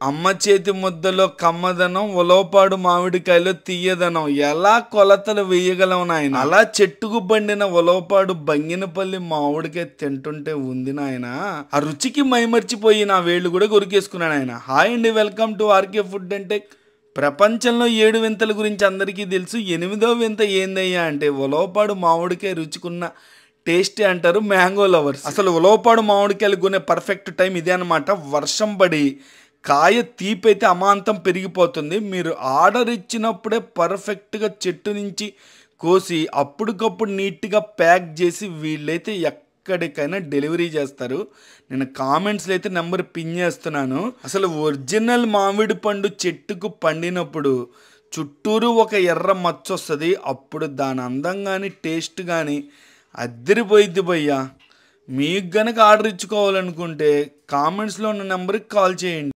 అమ్మ చేతి ముద్దలో కమ్మదనం, ఉలవపాడు మామిడికాయలో తీయదనం. ఎలా కొలతలు వేయగలం నాయన? అలా చెట్టుకు బండిన ఉలవపాడు బంగినపల్లి మామిడికాయ తింటుంటే ఉంది నాయన. ఆ రుచికి మైమర్చిపోయి నా వేళ్ళు కూడా కొరికేసుకున్నాను ఆయన. హాయ్ అండి, welcome to RK food and tech. ప్రపంచంలో 7 వింతల గురించి అందరికీ తెలుసు. 8వ వింత ఏందయ్యా అంటే ఉలవపాడు మామిడికాయ రుచికున్న టేస్టీ అంటారు మ్యాంగో లవర్స్. అసలు ఉలవపాడు మామిడికాయలు కొనే పర్ఫెక్ట్ టైం ఇదే అనమాట. వర్షం పడి కాయ తీపి అయితే అమాంతం పెరిగిపోతుంది. మీరు ఆర్డర్ ఇచ్చినప్పుడే పర్ఫెక్ట్గా చెట్టు నుంచి కోసి అప్పటికప్పుడు నీట్గా ప్యాక్ చేసి వీళ్ళైతే ఎక్కడికైనా డెలివరీ చేస్తారు. నేను కామెంట్స్లో అయితే నెంబర్ పిన్ చేస్తున్నాను. అసలు ఒరిజినల్ మామిడి పండు చెట్టుకు పండినప్పుడు చుట్టూరు ఒక ఎర్ర మచ్చ వస్తుంది. అప్పుడు దాని అందం కానీ టేస్ట్ కానీ అద్దరిపోయిద్ది భయ్యా. మీకు గనక ఆర్డర్ ఇచ్చుకోవాలనుకుంటే కామెంట్స్లో ఉన్న నెంబర్కి కాల్ చేయండి.